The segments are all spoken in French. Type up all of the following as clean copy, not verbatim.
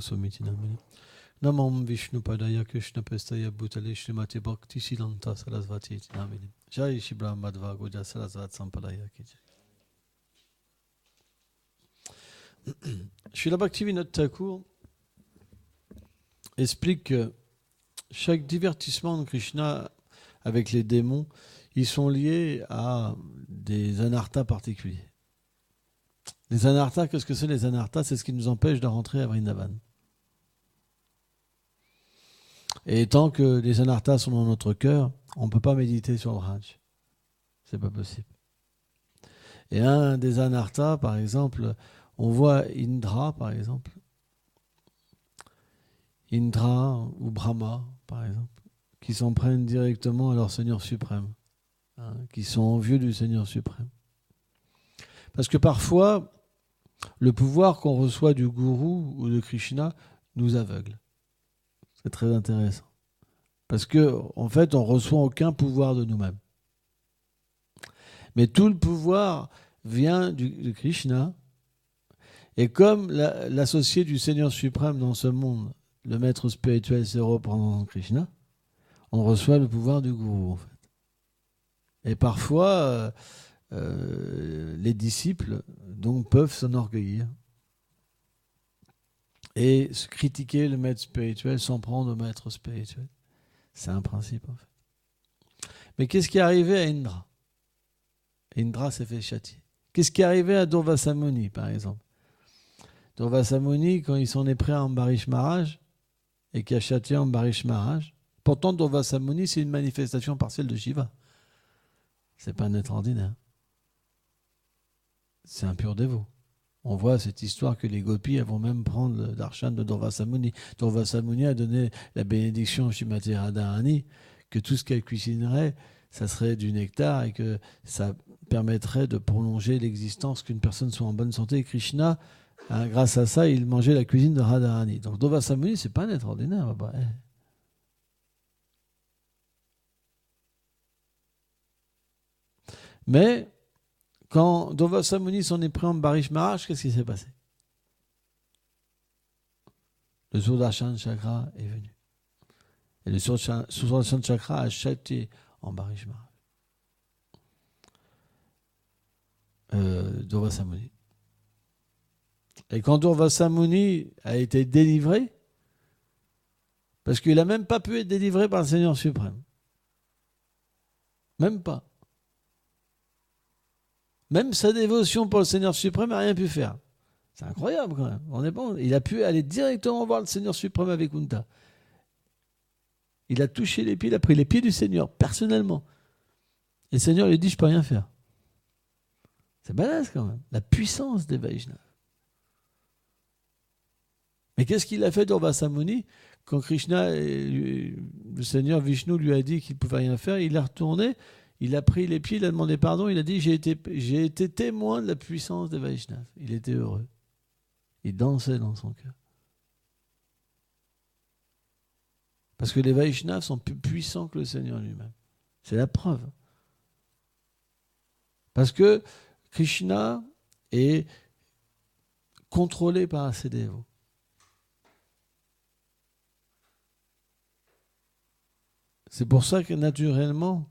Somitinamini. Namam Vishnu Padaya Krishna Pestaya Bhutale Srimati Bhakti Silanta Sarasvati Namini. Jai Shri Brahma Madhva Goja Sarasvat Sampradaya Ki Jai. Srila Bhaktivinoda Thakur explique que chaque divertissement de Krishna avec les démons, ils sont liés à des anarthas particuliers. Les anarthas, qu'est-ce que c'est les anarthas? C'est ce qui nous empêche de rentrer à Vrindavan. Et tant que les anarthas sont dans notre cœur, on ne peut pas méditer sur le Raj. C'est pas possible. Et un des anarthas, par exemple, on voit Indra, par exemple. Indra ou Brahma, par exemple, qui s'en prennent directement à leur Seigneur suprême, qui sont envieux du Seigneur suprême. Parce que parfois, le pouvoir qu'on reçoit du gourou ou de Krishna nous aveugle. C'est très intéressant. Parce qu'en fait, on ne reçoit aucun pouvoir de nous-mêmes. Mais tout le pouvoir vient de Krishna. Et comme l'associé du Seigneur suprême dans ce monde, le maître spirituel, c'est représentant Krishna, on reçoit le pouvoir du gourou, en fait. Et parfois, les disciples donc, peuvent s'enorgueillir et se critiquer le maître spirituel sans prendre au maître spirituel. C'est un principe, en fait. Mais qu'est-ce qui est arrivé à Indra? Indra s'est fait châtier. Qu'est-ce qui est arrivé à Durvasa Muni, par exemple? Durvasa Muni, quand il s'en est pris à Ambarish Maharaj et qui a châtié Ambarish Maharaj, pourtant Durvasa Muni, c'est une manifestation partielle de Shiva. C'est pas un être ordinaire. C'est un pur dévot. On voit cette histoire que les gopis vont même prendre le darshan de Durvasa Muni. Durvasa Muni a donné la bénédiction à Srimati Radharani que tout ce qu'elle cuisinerait, ça serait du nectar et que ça permettrait de prolonger l'existence, qu'une personne soit en bonne santé. Et Krishna, grâce à ça, il mangeait la cuisine de Radharani. Donc Durvasa Muni, c'est pas un être ordinaire. Mais quand Durvasa Muni s'en est pris en Ambarish Maharaj, qu'est-ce qui s'est passé? Le Sudarshan Chakra est venu. Et le Sudarshan Chakra a châtié Ambarish Maharaj. Durvasa Muni. Et quand Durvasa Muni a été délivré, parce qu'il n'a même pas pu être délivré par le Seigneur suprême. Même pas. Même sa dévotion pour le Seigneur suprême n'a rien pu faire. C'est incroyable quand même. On est bon. Il a pu aller directement voir le Seigneur suprême avec Kunta. Il a touché les pieds, il a pris les pieds du Seigneur, personnellement. Et le Seigneur lui dit, je ne peux rien faire. C'est balèze quand même. La puissance des Vaishnavas. Mais qu'est-ce qu'il a fait Durvasa Muni? Quand Krishna, le Seigneur Vishnu lui a dit qu'il ne pouvait rien faire, il est retourné, il a pris les pieds, il a demandé pardon, il a dit j'ai été témoin de la puissance des Vaishnavas. Il était heureux. Il dansait dans son cœur. Parce que les Vaishnavas sont plus puissants que le Seigneur lui-même. C'est la preuve. Parce que Krishna est contrôlé par ses dévots. C'est pour ça que naturellement,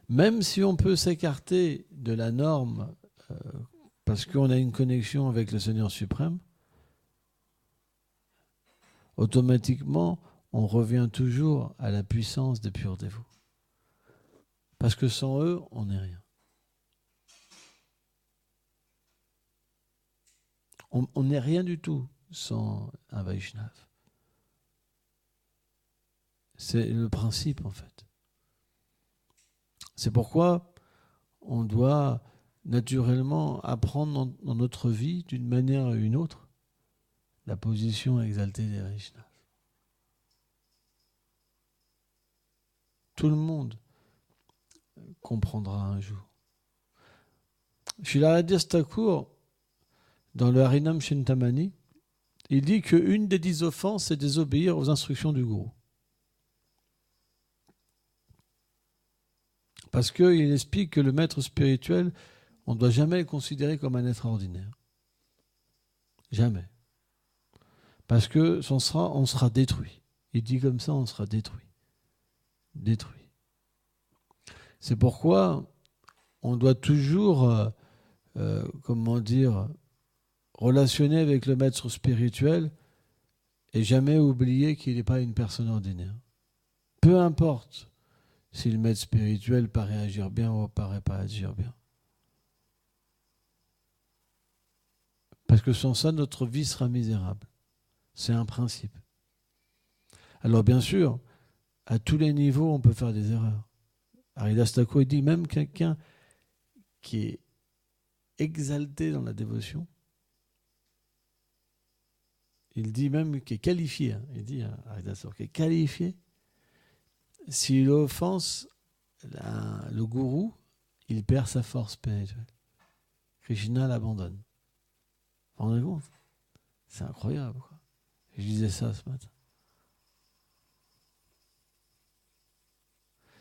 même si on peut s'écarter de la norme parce qu'on a une connexion avec le Seigneur suprême, automatiquement, on revient toujours à la puissance des purs dévots. Parce que sans eux, on n'est rien. On n'est rien du tout sans un Vaishnav. C'est le principe, en fait. C'est pourquoi on doit naturellement apprendre dans notre vie, d'une manière ou une autre, la position exaltée des Vaishnavas. Tout le monde comprendra un jour. Srila Haridas Thakur, dans le Harinam Chintamani, il dit qu'une des 10 offenses, c'est désobéir aux instructions du gourou. Parce qu'il explique que le maître spirituel, on ne doit jamais le considérer comme un être ordinaire. Jamais. Parce que on sera détruit. Il dit comme ça, on sera détruit. Détruit. C'est pourquoi on doit toujours, comment dire, relationner avec le maître spirituel et jamais oublier qu'il n'est pas une personne ordinaire. Peu importe si le maître spirituel paraît agir bien ou paraît pas agir bien. Parce que sans ça, notre vie sera misérable. C'est un principe. Alors bien sûr, à tous les niveaux, on peut faire des erreurs. Haridas Thakur dit même quelqu'un qui est exalté dans la dévotion, il dit même qu'il est qualifié, il dit Haridas Thakur qu'il est qualifié, s'il offense le gourou, il perd sa force spirituelle. Krishna l'abandonne. Vous vous rendez compte ? C'est incroyable, quoi. Je disais ça ce matin.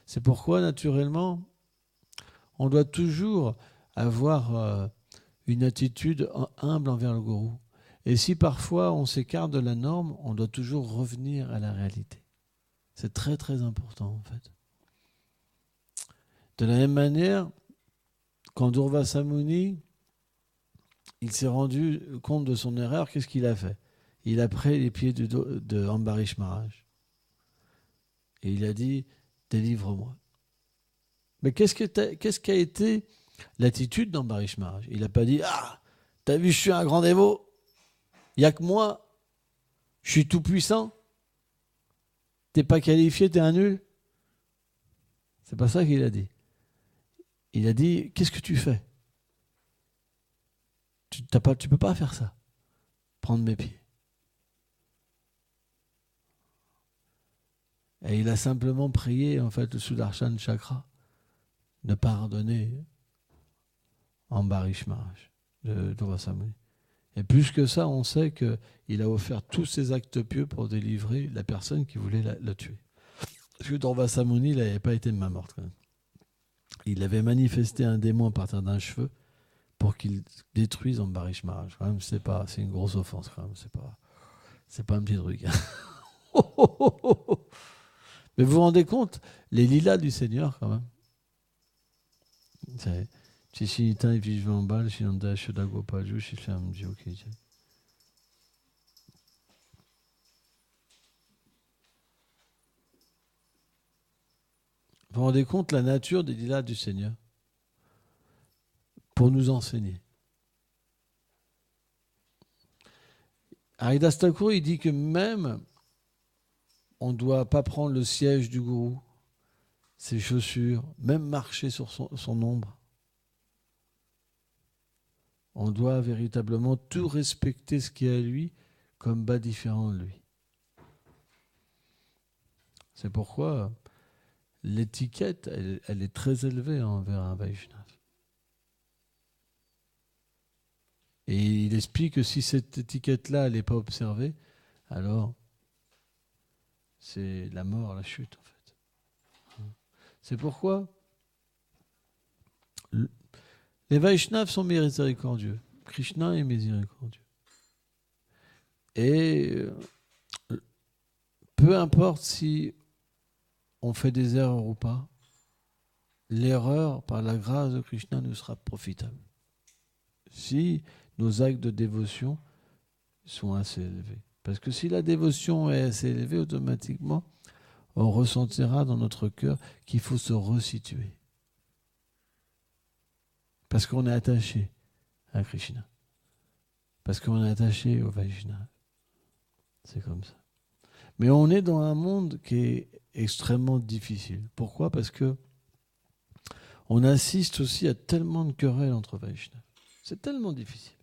C'est pourquoi, naturellement, on doit toujours avoir une attitude humble envers le gourou. Et si parfois on s'écarte de la norme, on doit toujours revenir à la réalité. C'est très très important en fait. De la même manière, quand Durvasa Muni, il s'est rendu compte de son erreur, qu'est-ce qu'il a fait ? Il a pris les pieds de Ambarish Maharaj. Et il a dit, délivre-moi. Mais qu'est-ce qu'a été l'attitude d'Ambarish Maharaj ? Il n'a pas dit, ah, t'as vu, je suis un grand dévot, il n'y a que moi, je suis tout puissant, t'es pas qualifié, t'es un nul. C'est pas ça qu'il a dit. Il a dit, qu'est-ce que tu fais ? Tu peux pas faire ça. Prendre mes pieds. Et il a simplement prié, en fait, le Sudarshan Chakra de pardonner Ambarish Maharaj de Durvasa Muni. Et plus que ça, on sait qu'il a offert tous ses actes pieux pour délivrer la personne qui voulait la tuer. Parce que Durvasa Muni, il n'avait pas été de main morte quand même. Il avait manifesté un démon à partir d'un cheveu pour qu'il détruise Ambarish Maharaj. Quand même, c'est une grosse offense quand même. C'est pas un petit truc. Mais vous vous rendez compte, les lilas du Seigneur quand même. C'est Chishinita et Vijvambal, Shinanda Shodagopaju, Shisham Jyokeja. Vous vous rendez compte la nature des lilas du Seigneur pour nous enseigner. Haridas Thakur, il dit que même on ne doit pas prendre le siège du gourou, ses chaussures, même marcher sur son ombre. On doit véritablement tout respecter ce qui est à lui comme bas différent de lui. C'est pourquoi l'étiquette, elle est très élevée envers un Vaishnav. Et il explique que si cette étiquette-là, elle n'est pas observée, alors c'est la mort, la chute, en fait. C'est pourquoi les Vaishnavas sont miséricordieux. Krishna est miséricordieux. Et peu importe si on fait des erreurs ou pas, l'erreur, par la grâce de Krishna, nous sera profitable. Si nos actes de dévotion sont assez élevés. Parce que si la dévotion est assez élevée, automatiquement, on ressentira dans notre cœur qu'il faut se resituer. Parce qu'on est attaché à Krishna. Parce qu'on est attaché au Vaishnava. C'est comme ça. Mais on est dans un monde qui est extrêmement difficile. Pourquoi ? Parce que on assiste aussi à tellement de querelles entre Vaishnavas. C'est tellement difficile.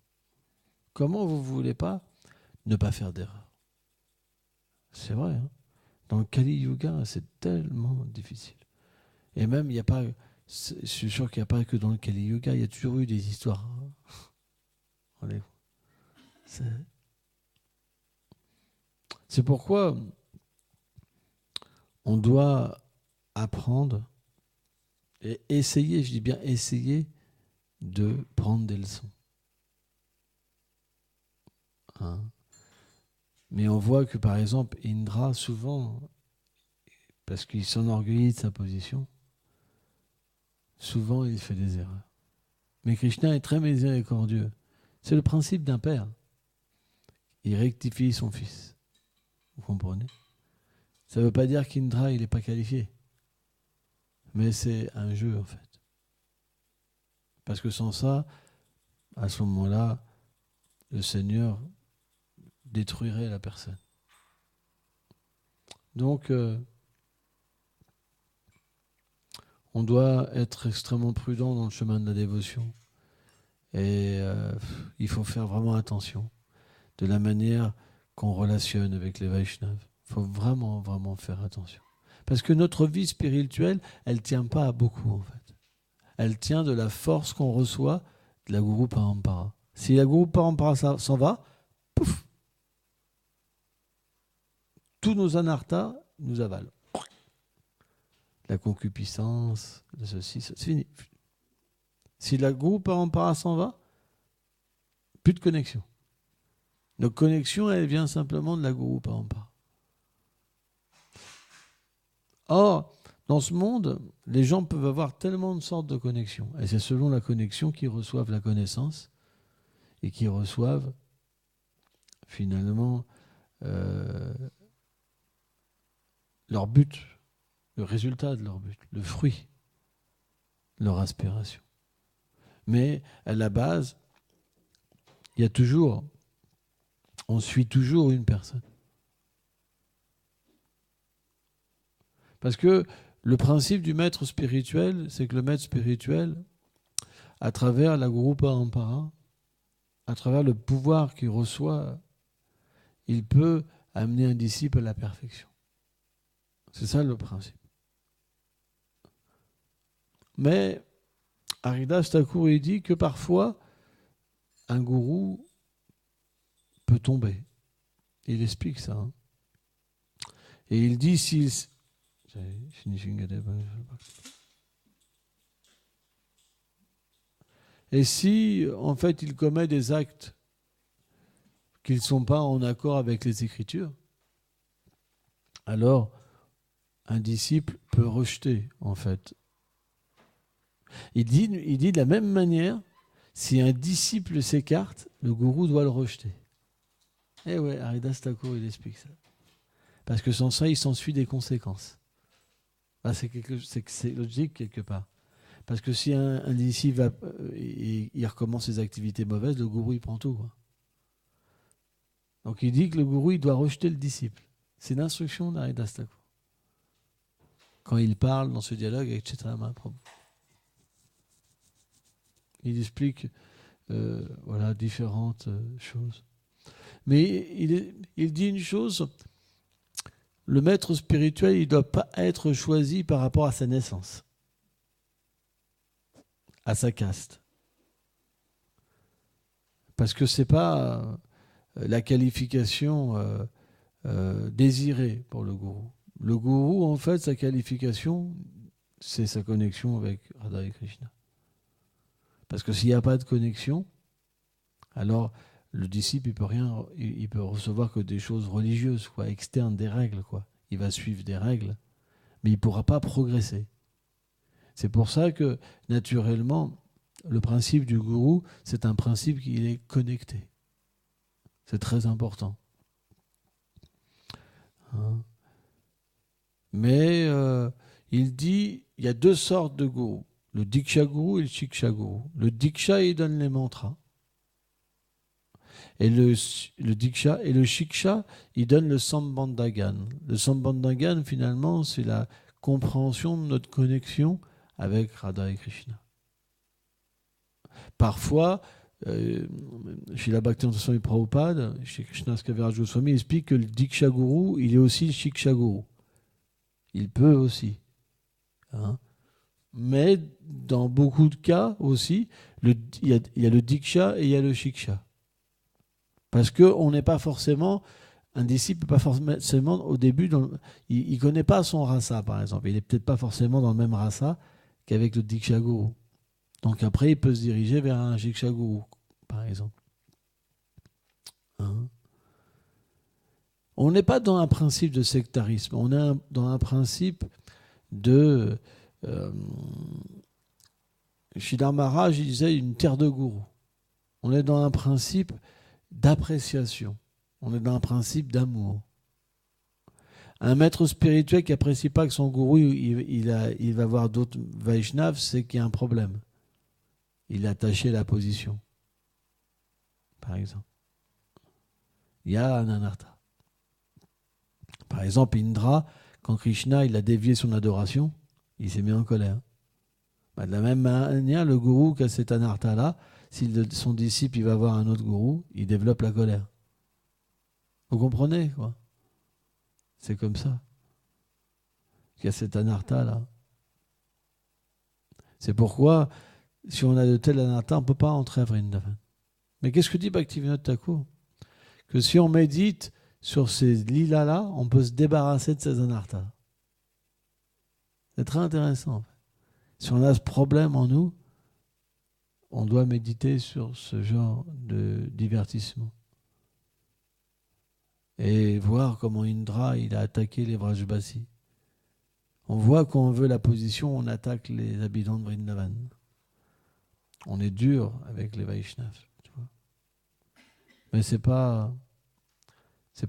Comment vous ne voulez pas ne pas faire d'erreur ? C'est vrai, hein ? Dans le Kali Yuga, c'est tellement difficile. Et même, il n'y a pas... Je suis sûr qu'il n'y a pas que dans le Kali Yuga, il y a toujours eu des histoires. C'est pourquoi on doit apprendre et essayer, je dis bien essayer, de prendre des leçons. Hein ? Mais on voit que, par exemple, Indra, souvent, parce qu'il s'enorgueillit de sa position, souvent il fait des erreurs. Mais Krishna est très miséricordieux. C'est le principe d'un père. Il rectifie son fils. Vous comprenez? Ça ne veut pas dire qu'Indra, il n'est pas qualifié. Mais c'est un jeu, en fait. Parce que sans ça, à ce moment-là, le Seigneur détruirait la personne. Donc, on doit être extrêmement prudent dans le chemin de la dévotion. Et il faut faire vraiment attention de la manière qu'on relationne avec les Vaishnavas. Il faut vraiment, vraiment faire attention. Parce que notre vie spirituelle, elle ne tient pas à beaucoup, en fait. Elle tient de la force qu'on reçoit de la Guru Parampara. Si la Guru Parampara s'en va, pouf, tous nos anarthas nous avalent. La concupiscence, de ceci, c'est fini. Si la Guru Parampara s'en va, plus de connexion. Notre connexion, elle vient simplement de la Guru Parampara. Or, dans ce monde, les gens peuvent avoir tellement de sortes de connexions. Et c'est selon la connexion qu'ils reçoivent la connaissance et qu'ils reçoivent finalement leur but, le résultat de leur but, le fruit de leur aspiration. Mais à la base, il y a toujours, on suit toujours une personne. Parce que le principe du maître spirituel, c'est que le maître spirituel, à travers la Guru Parampara, à travers le pouvoir qu'il reçoit, il peut amener un disciple à la perfection. C'est ça le principe. Mais Haridas Thakur, il dit que parfois, un gourou peut tomber. Il explique ça. Hein. Et il dit s'il... Et si, en fait, il commet des actes qui ne sont pas en accord avec les Écritures, alors un disciple peut rejeter, en fait. Il dit de la même manière, si un disciple s'écarte, le gourou doit le rejeter. Eh ouais, Haridas Thakur, il explique ça. Parce que sans ça, il s'ensuit des conséquences. Ah, c'est logique quelque part. Parce que si un disciple il recommence ses activités mauvaises, le gourou il prend tout. Quoi. Donc il dit que le gourou il doit rejeter le disciple. C'est l'instruction d'Haridas Thakur. Quand il parle dans ce dialogue avec Chaitanya Mahaprabhu. Il explique voilà, différentes choses. Mais il dit une chose, le maître spirituel, il ne doit pas être choisi par rapport à sa naissance, à sa caste. Parce que ce n'est pas la qualification désirée pour le gourou. Le gourou, en fait, sa qualification, c'est sa connexion avec Radha et Krishna. Parce que s'il n'y a pas de connexion, alors le disciple, il peut recevoir que des choses religieuses, quoi, externes, des règles, quoi. Il va suivre des règles, mais il ne pourra pas progresser. C'est pour ça que, naturellement, le principe du gourou, c'est un principe qui est connecté. C'est très important. Hein? Mais il dit, il y a deux sortes de gourous. Le Diksha Guru et le Shiksha Guru. Le Diksha, il donne les mantras. Et le Diksha et le Shiksha, il donne le Sambandhagan. Le Sambandhagan, finalement, c'est la compréhension de notre connexion avec Radha et Krishna. Parfois, Srila Bhaktivinoda Swami Prabhupada, chez Krishnas Kaviraj Goswami, explique que le Diksha Guru, il est aussi le Shiksha Guru. Il peut aussi. Hein. Mais dans beaucoup de cas aussi, il y a le Diksha et il y a le Shiksha. Parce qu'on n'est pas forcément, un disciple pas forcément au début, il ne connaît pas son rasa par exemple. Il n'est peut-être pas forcément dans le même rasa qu'avec le Diksha Guru. Donc après, il peut se diriger vers un Shiksha Guru, par exemple. Hein? On n'est pas dans un principe de sectarisme, on est dans un principe de... Sridhar Maharaj, il disait une terre de gourou. On est dans un principe d'appréciation. On est dans un principe d'amour. Un maître spirituel qui n'apprécie pas que son gourou, il va voir d'autres Vaishnavas, c'est qu'il y a un problème. Il est attaché à la position, par exemple. Il y a un anartha. Par exemple, Indra, quand Krishna il a dévié son adoration, il s'est mis en colère. De la même manière, le gourou qui a cet anartha-là, si son disciple il va voir un autre gourou, il développe la colère. Vous comprenez, quoi? C'est comme ça. Il y a cet anartha-là. C'est pourquoi, si on a de tels anarthas, on ne peut pas entrer à Vrindavan. Mais qu'est-ce que dit Bhaktivinoda Thakur? Que si on médite sur ces lilas-là, on peut se débarrasser de ces anarthas. C'est très intéressant, en fait. Si on a ce problème en nous, on doit méditer sur ce genre de divertissement. Et voir comment Indra il a attaqué les Vrajbasi. On voit quand on veut la position, on attaque les habitants de Vrindavan. On est dur avec les Vaishnavas, tu vois. Mais c'est pas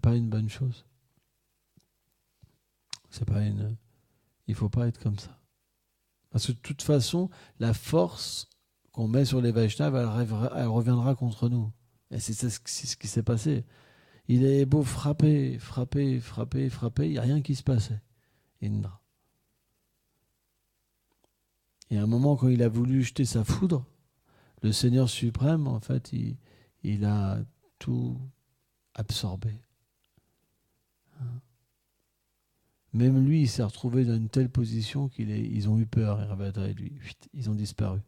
une bonne chose. Il faut pas être comme ça. Parce que de toute façon, la force qu'on met sur les Vaishnavas, elle reviendra contre nous. Et c'est ce qui s'est passé. Il est beau frapper, il n'y a rien qui se passait, Indra. Et à un moment, quand il a voulu jeter sa foudre, le Seigneur suprême, en fait, il a tout absorbé. Même lui, il s'est retrouvé dans une telle position qu'ils ont eu peur, et lui, ils ont disparu.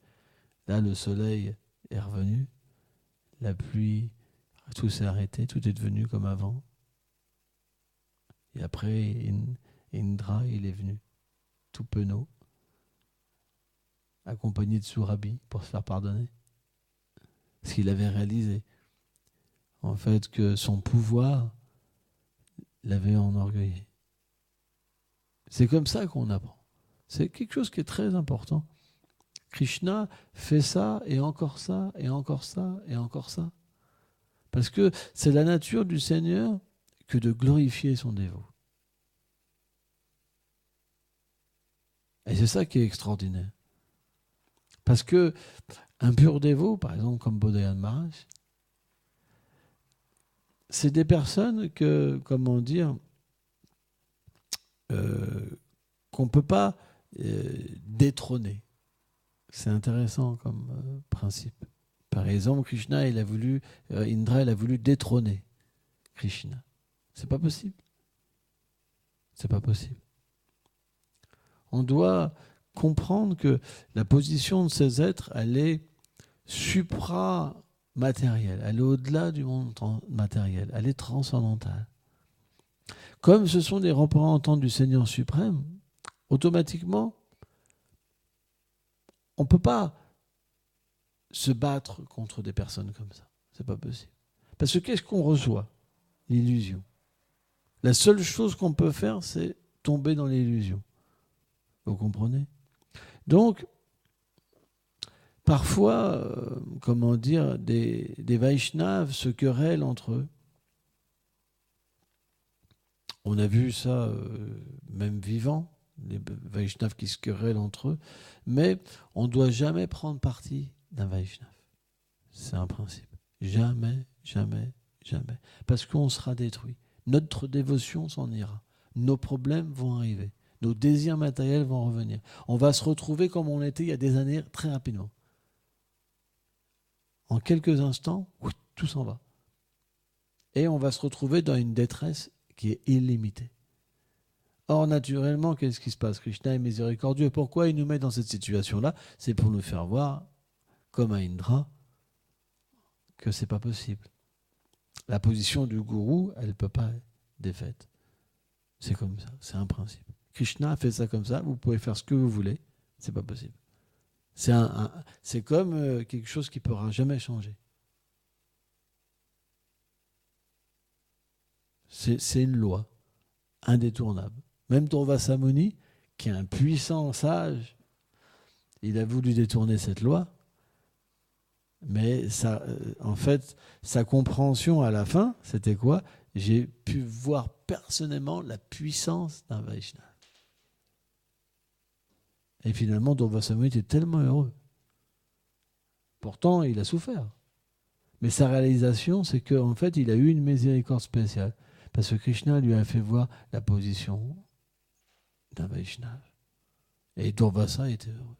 Là, le soleil est revenu, la pluie, tout s'est arrêté, tout est devenu comme avant. Et après, Indra, il est venu, tout penaud, accompagné de Surabi pour se faire pardonner. Parce qu'il avait réalisé, en fait, que son pouvoir l'avait enorgueilli. C'est comme ça qu'on apprend. C'est quelque chose qui est très important. Krishna fait ça, et encore ça, et encore ça, et encore ça. Parce que c'est la nature du Seigneur que de glorifier son dévot. Et c'est ça qui est extraordinaire. Parce que un pur dévot, par exemple comme Bodhayan Maharaj, c'est des personnes que, comment dire, qu'on ne peut pas détrôner. C'est intéressant comme principe. Par exemple, Krishna, Indra, il a voulu détrôner Krishna. C'est pas possible. C'est pas possible. On doit comprendre que la position de ces êtres, elle est supra-matérielle. Elle est au-delà du monde matériel. Elle est transcendantale. Comme ce sont des représentants du Seigneur suprême, automatiquement, on ne peut pas se battre contre des personnes comme ça. C'est pas possible. Parce que qu'est-ce qu'on reçoit? L'illusion. La seule chose qu'on peut faire, c'est tomber dans l'illusion. Vous comprenez? Donc, parfois, comment dire, des Vaishnavas se querellent entre eux. On a vu ça même vivant, les Vaishnavas qui se querellent entre eux, mais on ne doit jamais prendre parti d'un Vaishnava. C'est un principe. Jamais, jamais, jamais. Parce qu'on sera détruit. Notre dévotion s'en ira. Nos problèmes vont arriver. Nos désirs matériels vont revenir. On va se retrouver comme on était il y a des années très rapidement. En quelques instants, tout s'en va. Et on va se retrouver dans une détresse qui est illimitée. Or, naturellement, qu'est-ce qui se passe? Krishna est miséricordieux. Pourquoi il nous met dans cette situation-là? C'est pour nous faire voir, comme à Indra, que c'est pas possible. La position du gourou, elle ne peut pas être défaite. C'est comme ça, c'est un principe. Krishna a fait ça comme ça, vous pouvez faire ce que vous voulez, c'est pas possible. C'est comme quelque chose qui ne pourra jamais changer. C'est une loi indétournable. Même Durvasa Muni, qui est un puissant sage, il a voulu détourner cette loi, mais ça, en fait, sa compréhension à la fin, c'était quoi? J'ai pu voir personnellement la puissance d'un Vaishnava. Et finalement, Durvasa Muni était tellement heureux. Pourtant, il a souffert. Mais sa réalisation, c'est qu'en fait, il a eu une miséricorde spéciale. Parce que Krishna lui a fait voir la position d'un Vaishnava. Et Durvasa était heureux.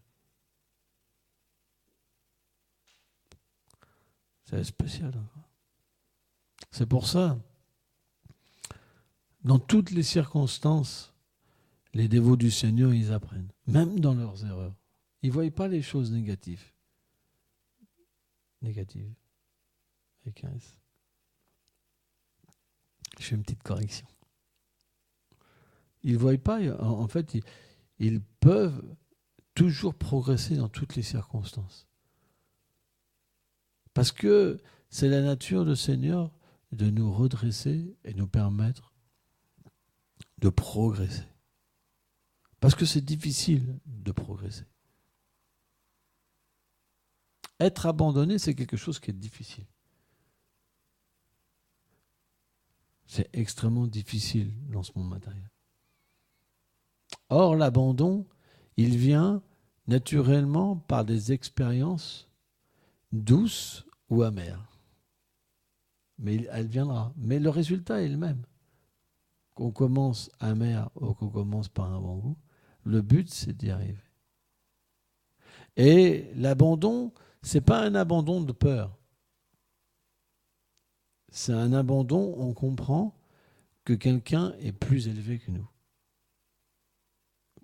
C'est spécial. C'est pour ça, dans toutes les circonstances, les dévots du Seigneur, ils apprennent. Même dans leurs erreurs. Ils ne voient pas les choses négatives. Négatives. Avec un S. Je fais une petite correction. Ils ne voient pas, en fait, ils peuvent toujours progresser dans toutes les circonstances. Parce que c'est la nature du Seigneur de nous redresser et nous permettre de progresser. Parce que c'est difficile de progresser. Être abandonné, c'est quelque chose qui est difficile. C'est extrêmement difficile dans ce monde matériel. Or, l'abandon, il vient naturellement par des expériences douces ou amères. Mais elle viendra. Mais le résultat est le même. Qu'on commence amer ou qu'on commence par un bon goût, le but, c'est d'y arriver. Et l'abandon, c'est pas un abandon de peur. C'est un abandon, on comprend que quelqu'un est plus élevé que nous.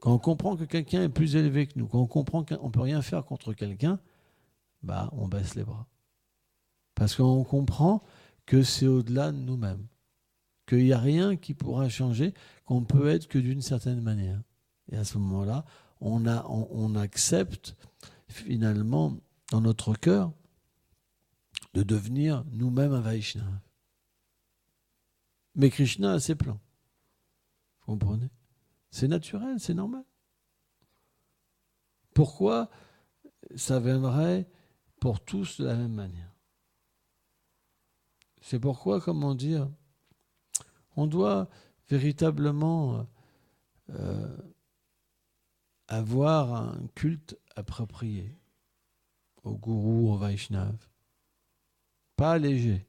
Quand on comprend que quelqu'un est plus élevé que nous, quand on comprend qu'on ne peut rien faire contre quelqu'un, bah, on baisse les bras. Parce qu'on comprend que c'est au-delà de nous-mêmes. Qu'il n'y a rien qui pourra changer, qu'on peut être que d'une certaine manière. Et à ce moment-là, on accepte finalement dans notre cœur de devenir nous-mêmes un Vaishnava. Mais Krishna a ses plans. Vous comprenez? C'est naturel, c'est normal. Pourquoi ça viendrait pour tous de la même manière? C'est pourquoi, comment dire, on doit véritablement avoir un culte approprié au gourou, au Vaishnav. Pas léger.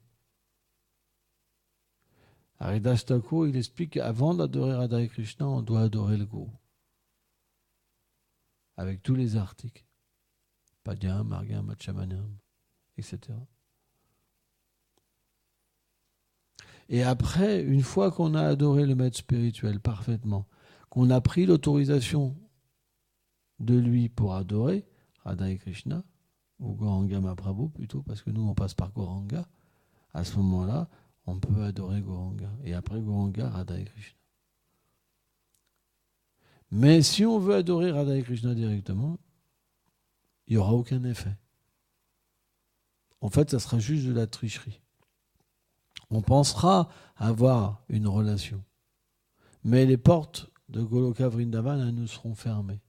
Haridas Thakur, il explique qu'avant d'adorer Radha et Krishna, on doit adorer le gourou. Avec tous les articles. Padyam, Margam, Machamanam, etc. Et après, une fois qu'on a adoré le maître spirituel parfaitement, qu'on a pris l'autorisation de lui pour adorer Radha et Krishna, ou Gauranga Mahaprabhu plutôt, parce que nous on passe par Gauranga, à ce moment-là, on peut adorer Gauranga. Et après Gauranga, Radha et Krishna. Mais si on veut adorer Radha et Krishna directement, il n'y aura aucun effet. En fait, ça sera juste de la tricherie. On pensera avoir une relation. Mais les portes de Goloka Vrindavan nous seront fermées.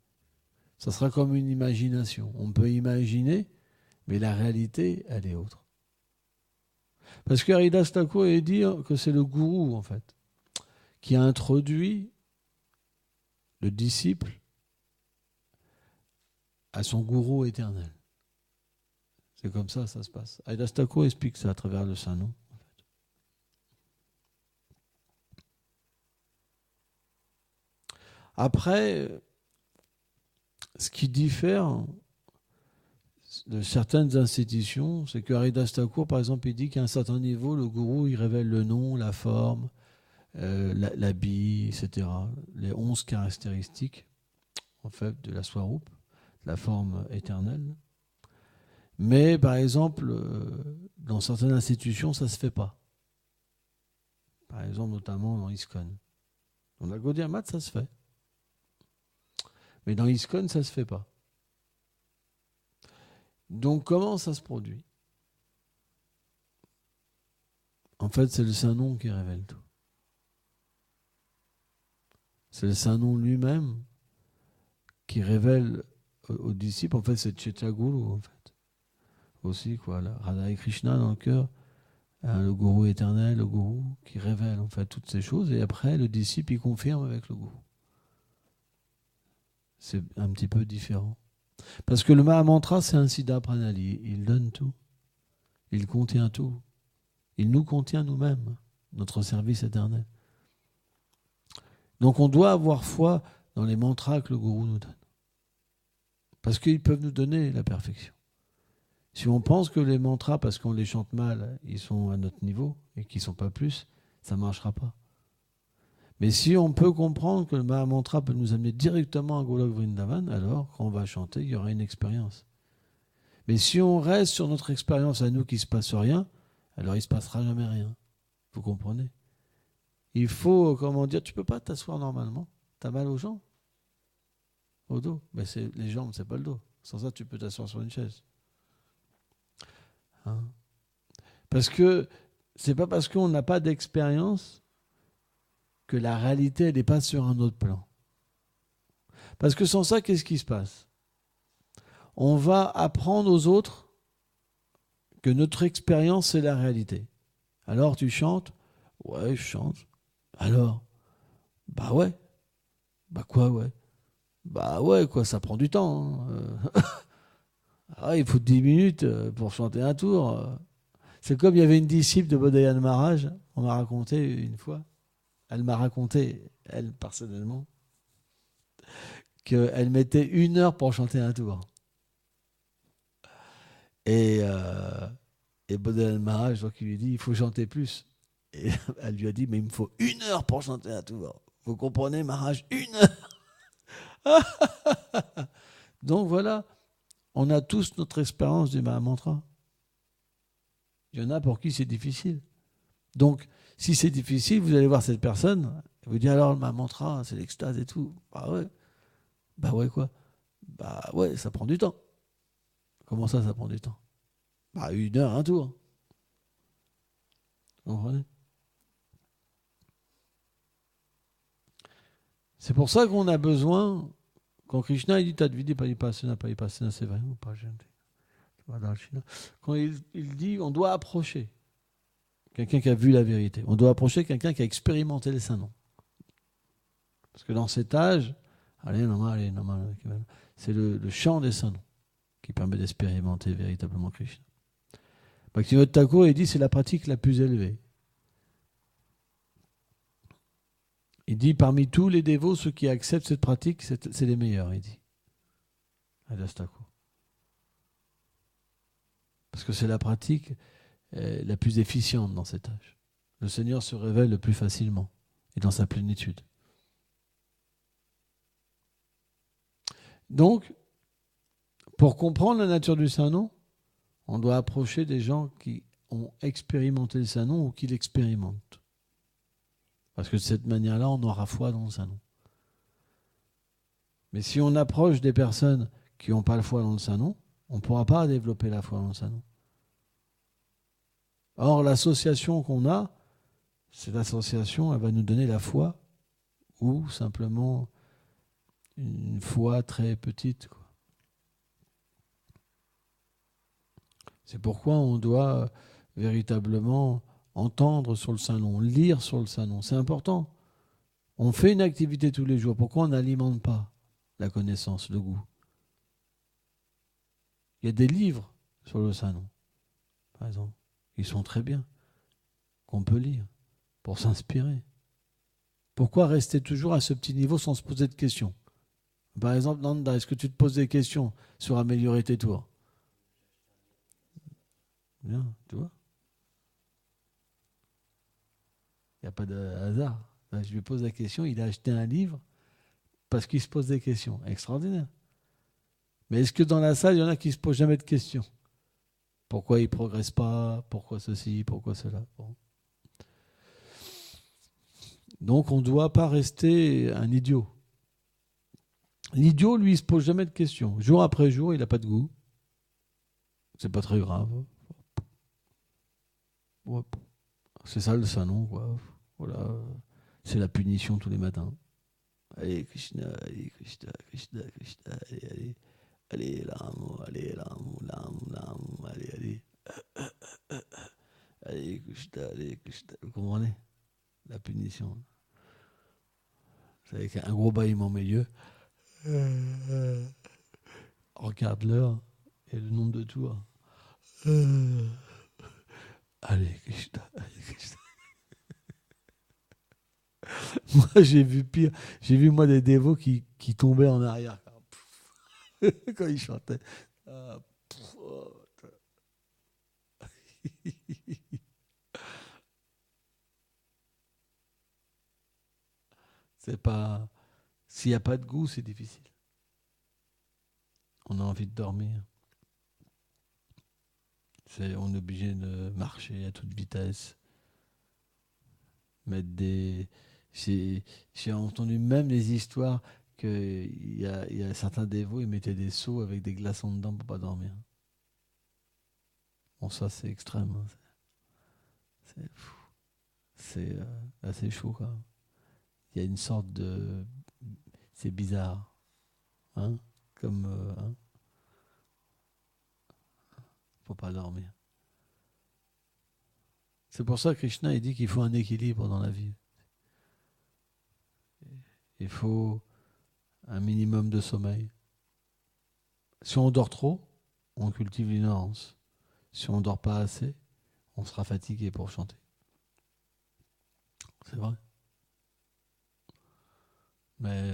Ça sera comme une imagination. On peut imaginer, mais la réalité, elle est autre. Parce que Haridas Thakur est dit que c'est le gourou, en fait, qui a introduit le disciple à son gourou éternel. C'est comme ça se passe. Haridas Thakur explique ça à travers le Saint-Nom. En fait. Après, ce qui diffère de certaines institutions, c'est que Haridas Thakur, par exemple, il dit qu'à un certain niveau, le gourou, il révèle le nom, la forme, l'habit, etc. Les 11 caractéristiques, en fait, de la Swarup, la forme éternelle. Mais, par exemple, dans certaines institutions, ça ne se fait pas. Par exemple, notamment dans ISKCON. Dans la Gaudiya Math, ça se fait. Mais dans ISKCON, ça ne se fait pas. Donc, comment ça se produit? En fait, c'est le Saint-Nom qui révèle tout. C'est le Saint-Nom lui-même qui révèle aux disciples, en fait, c'est Chaitya-Guru, en fait. Aussi, quoi, là, Radha et Krishna dans le cœur, hein, le gourou éternel, le gourou qui révèle, en fait, toutes ces choses, et après, le disciple, il confirme avec le gourou. C'est un petit peu différent. Parce que le Mahamantra, c'est un Siddha Pranali, il donne tout. Il contient tout. Il nous contient nous-mêmes, notre service éternel. Donc on doit avoir foi dans les mantras que le gourou nous donne. Parce qu'ils peuvent nous donner la perfection. Si on pense que les mantras, parce qu'on les chante mal, ils sont à notre niveau et qu'ils ne sont pas plus, ça ne marchera pas. Mais si on peut comprendre que le Mahamantra peut nous amener directement à Golok Vrindavan, alors quand on va chanter, il y aura une expérience. Mais si on reste sur notre expérience à nous qu'il ne se passe rien, alors il ne se passera jamais rien. Vous comprenez ? Il faut, comment dire, tu ne peux pas t'asseoir normalement. Tu as mal aux jambes ? Au dos ? Mais c'est les jambes, c'est pas le dos. Sans ça, tu peux t'asseoir sur une chaise. Hein ? Parce que c'est pas parce qu'on n'a pas d'expérience que la réalité, elle n'est pas sur un autre plan. Parce que sans ça, qu'est-ce qui se passe ? On va apprendre aux autres que notre expérience, c'est la réalité. Alors, tu chantes ? Ouais, je chante. Alors ? Bah ouais. Bah quoi, ouais ? Bah ouais, quoi, ça prend du temps. Hein. Ah, il faut 10 minutes pour chanter un tour. C'est comme il y avait une disciple de Bodhayan Maharaj, on m'a raconté une fois, elle m'a raconté, elle personnellement, qu'elle mettait 1 heure pour chanter un tour. Et Bodhayan Maharaj, donc il lui dit, il faut chanter plus. Et elle lui a dit, mais il me faut 1 heure pour chanter un tour. Vous comprenez, Maharaj, 1 heure. Donc voilà, on a tous notre expérience du Mahamantra. Il y en a pour qui c'est difficile. Donc, si c'est difficile, vous allez voir cette personne, elle vous dit alors le Mahamantra, c'est l'extase et tout. Bah ouais. Bah ouais quoi ? Bah ouais, ça prend du temps. Comment ça prend du temps ? Bah 1 heure, un tour. Vous comprenez ? C'est pour ça qu'on a besoin, quand Krishna il dit Tadvidi Paripasana, c'est vrai ou pas ? Quand il dit on doit approcher quelqu'un qui a vu la vérité, on doit approcher quelqu'un qui a expérimenté les Saint-Noms. Parce que dans cet âge, c'est le chant des Saint-Noms qui permet d'expérimenter véritablement Krishna. Bhaktivinoda Thakur, il dit c'est la pratique la plus élevée. Il dit parmi tous les dévots, ceux qui acceptent cette pratique, c'est les meilleurs, il dit. Haridas Thakur. Parce que c'est la pratique la plus efficiente dans cet âge. Le Seigneur se révèle le plus facilement et dans sa plénitude. Donc, pour comprendre la nature du Saint-Nom, on doit approcher des gens qui ont expérimenté le Saint-Nom ou qui l'expérimentent. Parce que de cette manière-là, on aura foi dans le Saint-Nom. Mais si on approche des personnes qui n'ont pas la foi dans le Saint-Nom, on ne pourra pas développer la foi dans le Saint-Nom. Or, l'association qu'on a, cette association, elle va nous donner la foi ou simplement une foi très petite, quoi. C'est pourquoi on doit véritablement entendre sur le Saint-Nom, lire sur le Saint-Nom. C'est important. On fait une activité tous les jours. Pourquoi on n'alimente pas la connaissance, le goût ? Il y a des livres sur le Saint-Nom, par exemple, qui sont très bien, qu'on peut lire pour s'inspirer. Pourquoi rester toujours à ce petit niveau sans se poser de questions ? Par exemple, Nanda, est-ce que tu te poses des questions sur améliorer tes tours ? Bien, tu vois ? Il n'y a pas de hasard. Je lui pose la question, il a acheté un livre parce qu'il se pose des questions. Extraordinaire. Mais est-ce que dans la salle, il y en a qui ne se posent jamais de questions ? Pourquoi ils ne progressent pas ? Pourquoi ceci ? Pourquoi cela ? Bon. Donc on ne doit pas rester un idiot. L'idiot, lui, il ne se pose jamais de questions. Jour après jour, il n'a pas de goût. C'est pas très grave. Ouais. C'est ça le Saint-Nom, quoi. Voilà. C'est la punition tous les matins. Allez, Krishna, allez, Krishna, Krishna, Krishna, allez, allez. Allez, l'amour, allez, l'amour, l'amour, l'amour, allez, allez. Allez, Krishna, allez, Krishna. Vous comprenez? La punition. C'est avec un gros bâillement au milieu. Regarde l'heure et le nombre de tours. Allez, Krishna, allez, Krishna. Moi, j'ai vu pire. J'ai vu, moi, des dévots qui tombaient en arrière quand ils chantaient. Ah, c'est pas. S'il n'y a pas de goût, c'est difficile. On a envie de dormir. On est obligé de marcher à toute vitesse. Mettre des. J'ai entendu même des histoires qu'il y a certains dévots, ils mettaient des seaux avec des glaçons dedans pour pas dormir. Bon, ça, c'est extrême. Hein. C'est assez chaud, quand même. Il y a une sorte de. C'est bizarre. Hein? Comme. Hein? Faut pas dormir. C'est pour ça que Krishna il dit qu'il faut un équilibre dans la vie. Il faut un minimum de sommeil. Si on dort trop, on cultive l'ignorance. Si on ne dort pas assez, on sera fatigué pour chanter. C'est vrai. Mais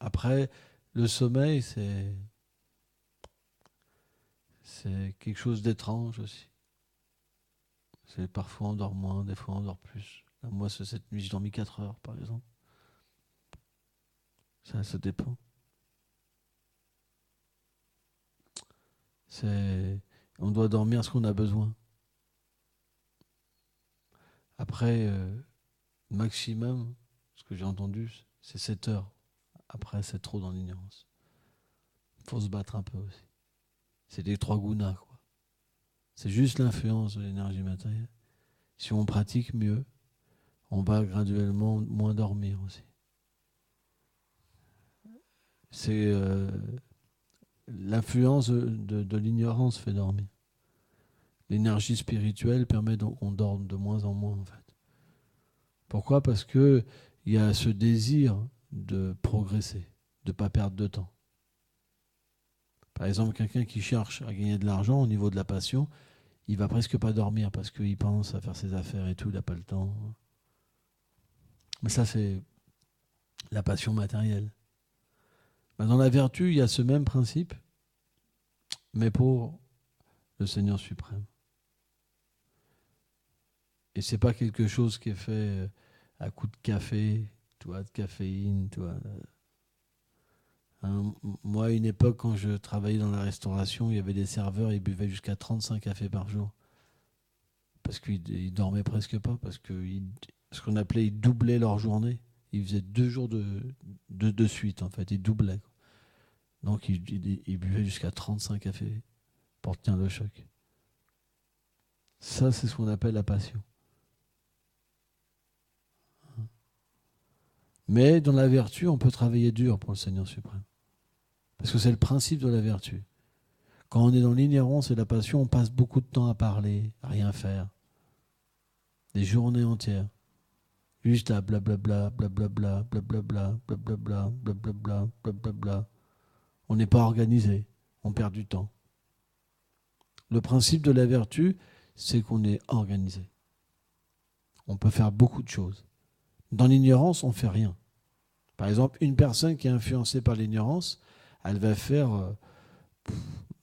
après, le sommeil, c'est quelque chose d'étrange aussi. C'est parfois on dort moins, des fois on dort plus. Là, moi, cette nuit, j'ai dormi 4 heures, par exemple. Ça dépend. On doit dormir ce qu'on a besoin. Après, maximum, ce que j'ai entendu, c'est 7 heures. Après, c'est trop dans l'ignorance. Il faut se battre un peu aussi. C'est les 3 gunas, quoi. C'est juste l'influence de l'énergie matérielle. Si on pratique mieux, on va graduellement moins dormir aussi. C'est l'influence de l'ignorance fait dormir. L'énergie spirituelle permet qu'on dorme de moins en moins, en fait. Pourquoi ? Parce qu'il y a ce désir de progresser, de ne pas perdre de temps. Par exemple, quelqu'un qui cherche à gagner de l'argent au niveau de la passion, il va presque pas dormir parce qu'il pense à faire ses affaires et tout, il n'a pas le temps. Mais ça, c'est la passion matérielle. Dans la vertu, il y a ce même principe, mais pour le Seigneur suprême. Et c'est pas quelque chose qui est fait à coup de café, de caféine, Hein, moi, à une époque, quand je travaillais dans la restauration, il y avait des serveurs, ils buvaient jusqu'à 35 cafés par jour. Parce qu'ils dormaient presque pas, parce que ce qu'on appelait, ils doublaient leur journée. Ils faisaient 2 jours de suite, en fait, ils doublaient. Donc, ils buvaient jusqu'à 35 cafés pour tenir le choc. Ça, c'est ce qu'on appelle la passion. Mais dans la vertu, on peut travailler dur pour le Seigneur suprême. Parce que c'est le principe de la vertu. Quand on est dans l'inhérence et la passion, on passe beaucoup de temps à parler, à rien faire. Des journées entières. Juste à blablabla, blablabla, blablabla, blablabla, blablabla, blablabla. On n'est pas organisé, on perd du temps. Le principe de la vertu, c'est qu'on est organisé. On peut faire beaucoup de choses. Dans l'ignorance, on ne fait rien. Par exemple, une personne qui est influencée par l'ignorance, elle va faire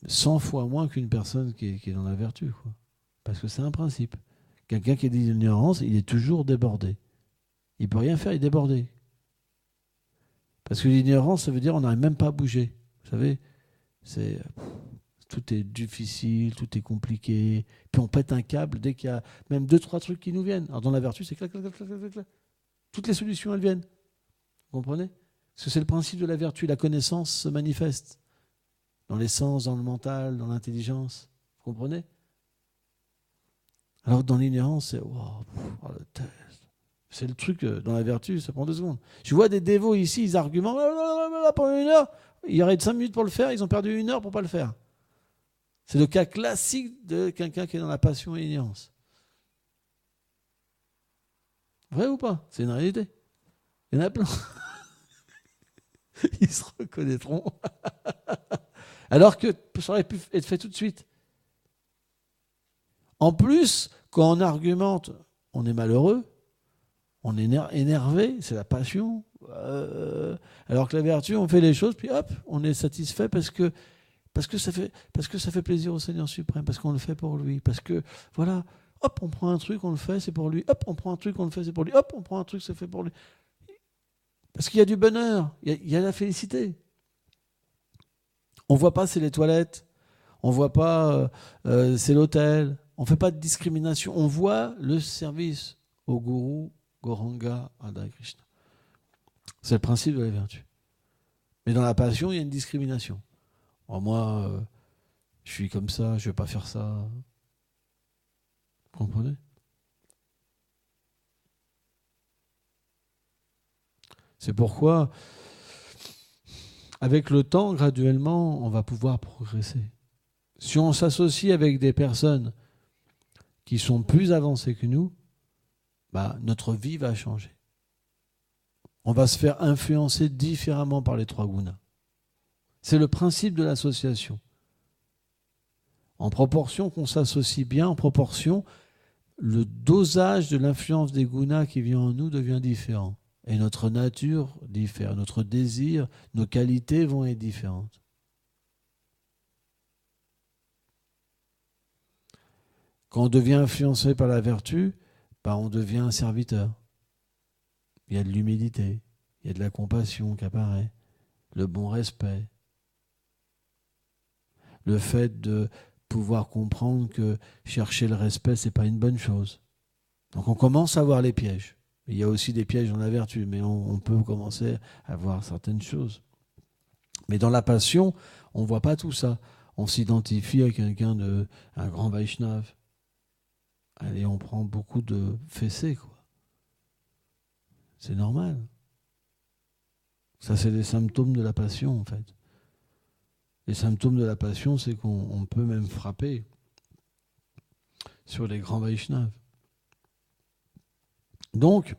100 fois moins qu'une personne qui est dans la vertu, quoi. Parce que c'est un principe. Quelqu'un qui est dans l'ignorance, il est toujours débordé. Il ne peut rien faire, il est débordé. Parce que l'ignorance, ça veut dire qu'on n'arrive même pas à bouger. Vous savez, tout est difficile, tout est compliqué. Puis on pète un câble dès qu'il y a même 2-3 trucs qui nous viennent. Alors dans la vertu, c'est clac, clac, clac, clac, clac, clac. Toutes les solutions, elles viennent. Vous comprenez ? Parce que c'est le principe de la vertu. La connaissance se manifeste dans les sens, dans le mental, dans l'intelligence. Vous comprenez ? Alors que dans l'ignorance, c'est le test. C'est le truc dans la vertu, ça prend 2 secondes. Je vois des dévots ici, ils argumentent pendant 1 heure. Il y aurait 5 minutes pour le faire, ils ont perdu 1 heure pour ne pas le faire. C'est le cas classique de quelqu'un qui est dans la passion et l'ignorance. Vrai ou pas? C'est une réalité. Il y en a plein. Ils se reconnaîtront. Alors que ça aurait pu être fait tout de suite. En plus, quand on argumente, on est malheureux, on est énervé, c'est la passion. Alors que la vertu, on fait les choses, puis hop, on est satisfait parce que ça fait plaisir au Seigneur suprême, parce qu'on le fait pour lui, parce que voilà, hop, on prend un truc, on le fait, c'est pour lui, hop, on prend un truc, on le fait, c'est pour lui, hop, on prend un truc, c'est fait pour lui. Parce qu'il y a du bonheur, il y a la félicité. On ne voit pas c'est les toilettes, on ne voit pas c'est l'hôtel, on ne fait pas de discrimination, on voit le service au gourou Gauranga Radha Krishna. C'est le principe de la vertu. Mais dans la passion, il y a une discrimination. Alors moi, je suis comme ça, je ne vais pas faire ça. Vous comprenez? C'est pourquoi, avec le temps, graduellement, on va pouvoir progresser. Si on s'associe avec des personnes qui sont plus avancées que nous, notre vie va changer. On va se faire influencer différemment par les 3 gunas. C'est le principe de l'association. En proportion qu'on s'associe bien, en proportion, le dosage de l'influence des gunas qui vient en nous devient différent. Et notre nature diffère, notre désir, nos qualités vont être différentes. Quand on devient influencé par la vertu, on devient un serviteur. Il y a de l'humilité, il y a de la compassion qui apparaît, le bon respect, le fait de pouvoir comprendre que chercher le respect, ce n'est pas une bonne chose. Donc on commence à voir les pièges. Il y a aussi des pièges dans la vertu, mais on peut commencer à voir certaines choses. Mais dans la passion, on ne voit pas tout ça. On s'identifie à quelqu'un un grand Vaishnav. Allez, on prend beaucoup de fessées, quoi. C'est normal. Ça, c'est les symptômes de la passion, en fait. Les symptômes de la passion, c'est qu'on peut même frapper sur les grands Vaishnavas. Donc,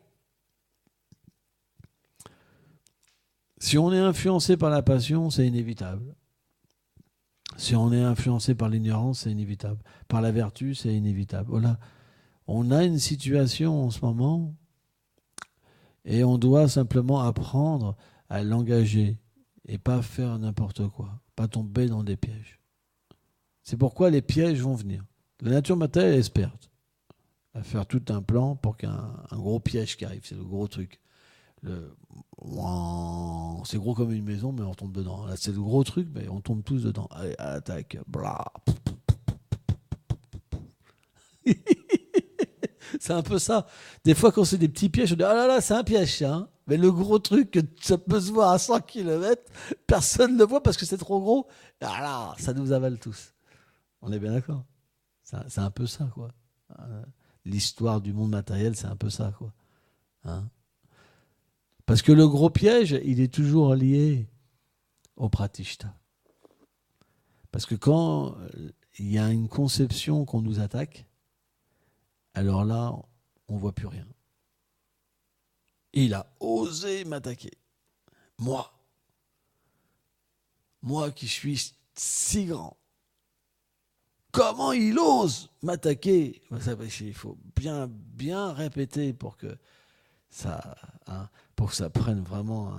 si on est influencé par la passion, c'est inévitable. Si on est influencé par l'ignorance, c'est inévitable. Par la vertu, c'est inévitable. Voilà. On a une situation en ce moment et on doit simplement apprendre à l'engager et pas faire n'importe quoi, pas tomber dans des pièges. C'est pourquoi les pièges vont venir. La nature matérielle est experte à faire tout un plan pour qu'il y ait un gros piège qui arrive, c'est le gros truc. C'est gros comme une maison, mais on tombe dedans. Là, c'est le gros truc, mais on tombe tous dedans. Allez, attaque. Blah. C'est un peu ça. Des fois, quand c'est des petits pièges, on dit « Ah là là, c'est un piège, ça. Hein » Mais le gros truc, ça peut se voir à 100 km, personne ne le voit parce que c'est trop gros. Ah là, ça nous avale tous. On est bien d'accord. C'est un peu ça, quoi. L'histoire du monde matériel, c'est un peu ça, quoi. Hein? Parce que le gros piège, il est toujours lié au pratishta. Parce que quand il y a une conception qu'on nous attaque, alors là, on ne voit plus rien. Il a osé m'attaquer. Moi qui suis si grand. Comment il ose m'attaquer? Il faut bien répéter pour que ça prenne vraiment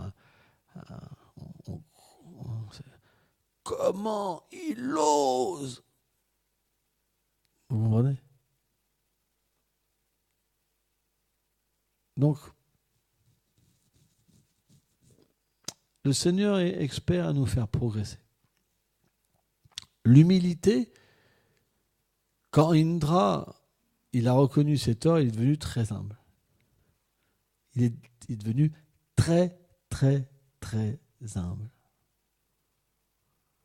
comment il ose? Vous comprenez? Donc, le Seigneur est expert à nous faire progresser. L'humilité, quand Indra, il a reconnu ses torts, il est devenu très humble. Il est devenu très, très, très humble.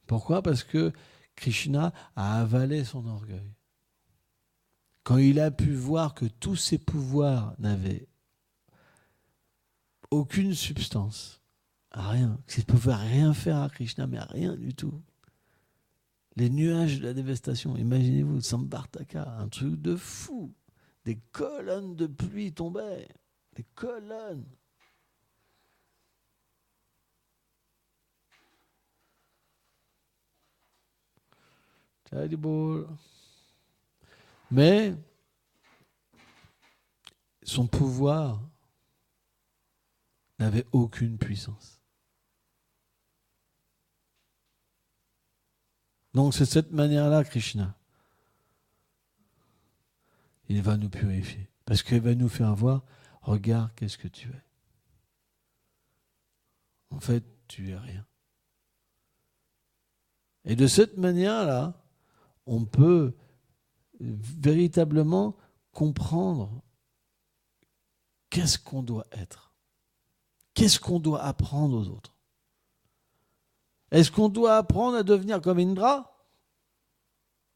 Pourquoi? Parce que Krishna a avalé son orgueil. Quand il a pu voir que tous ses pouvoirs n'avaient aucune substance. Rien. Ils ne pouvaient rien faire à Krishna, mais rien du tout. Les nuages de la dévastation, imaginez-vous, Samvartaka, un truc de fou. Des colonnes de pluie tombaient. Des colonnes. Mais son pouvoir n'avait aucune puissance. Donc c'est de cette manière-là, Krishna, il va nous purifier. Parce qu'il va nous faire voir, regarde qu'est-ce que tu es. En fait, tu es rien. Et de cette manière-là, on peut véritablement comprendre qu'est-ce qu'on doit être. Qu'est-ce qu'on doit apprendre aux autres. Est-ce qu'on doit apprendre à devenir comme Indra ?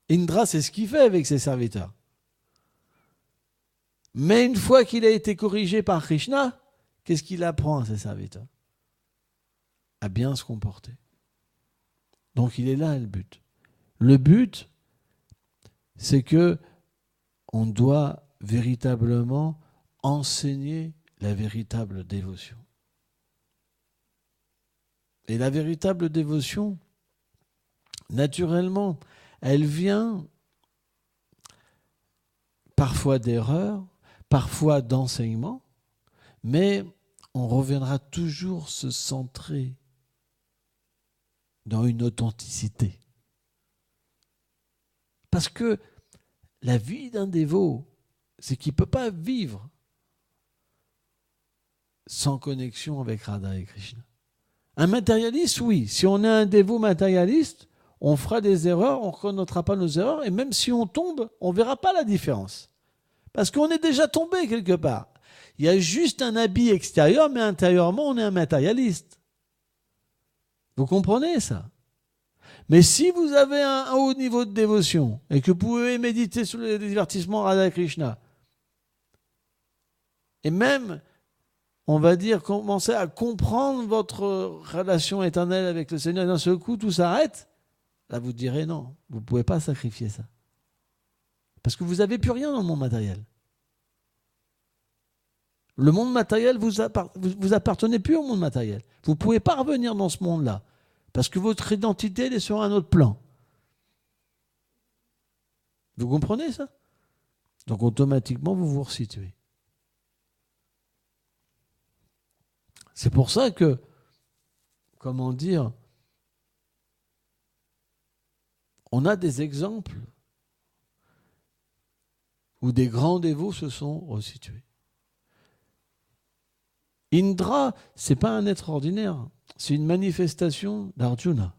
Indra, c'est ce qu'il fait avec ses serviteurs. Mais une fois qu'il a été corrigé par Krishna, qu'est-ce qu'il apprend à ses serviteurs ? À bien se comporter. Donc il est là le but. Le but, c'est que on doit véritablement enseigner la véritable dévotion. Et la véritable dévotion, naturellement, elle vient parfois d'erreurs, parfois d'enseignements, mais on reviendra toujours se centrer dans une authenticité. Parce que la vie d'un dévot, c'est qu'il ne peut pas vivre sans connexion avec Radha et Krishna. Un matérialiste, oui. Si on est un dévot matérialiste, on fera des erreurs, on ne reconnaîtra pas nos erreurs, et même si on tombe, on ne verra pas la différence. Parce qu'on est déjà tombé quelque part. Il y a juste un habit extérieur, mais intérieurement, on est un matérialiste. Vous comprenez ça ? Mais si vous avez un haut niveau de dévotion et que vous pouvez méditer sur les divertissements Radha Krishna, et même, on va dire, commencer à comprendre votre relation éternelle avec le Seigneur, et d'un seul coup, tout s'arrête, là vous direz non, vous ne pouvez pas sacrifier ça. Parce que vous n'avez plus rien dans le monde matériel. Le monde matériel, vous appartenez plus au monde matériel. Vous ne pouvez pas revenir dans ce monde-là. Parce que votre identité elle est sur un autre plan. Vous comprenez ça ? Donc automatiquement, vous vous resituez. C'est pour ça que, comment dire, on a des exemples où des grands dévots se sont resitués. Indra, ce n'est pas un être ordinaire, c'est une manifestation d'Arjuna.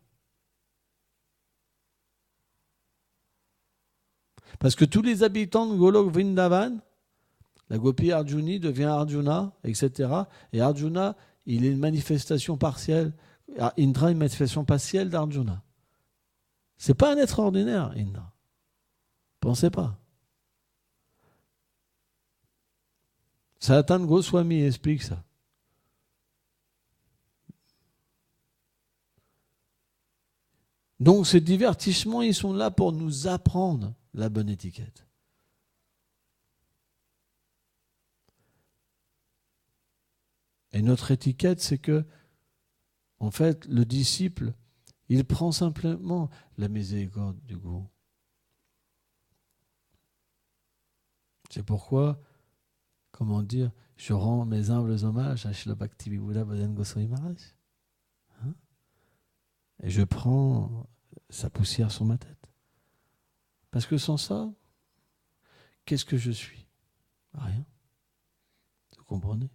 Parce que tous les habitants de Golok Vrindavan, la Gopi Arjuni devient Arjuna, etc. Et Arjuna, il est une manifestation partielle. Indra, une manifestation partielle d'Arjuna. Ce n'est pas un être ordinaire, Indra. Pensez pas. Sanatana Goswami explique ça. Donc ces divertissements, ils sont là pour nous apprendre la bonne étiquette. Et notre étiquette, c'est que, en fait, le disciple, il prend simplement la miséricorde du Gourou. C'est pourquoi, comment dire, je rends mes humbles hommages à Srila Bhakti-Vibhuda Bhajan Goswami Maharaj. Et je prends sa poussière sur ma tête. Parce que sans ça, qu'est-ce que je suis ? Rien. Vous comprenez ?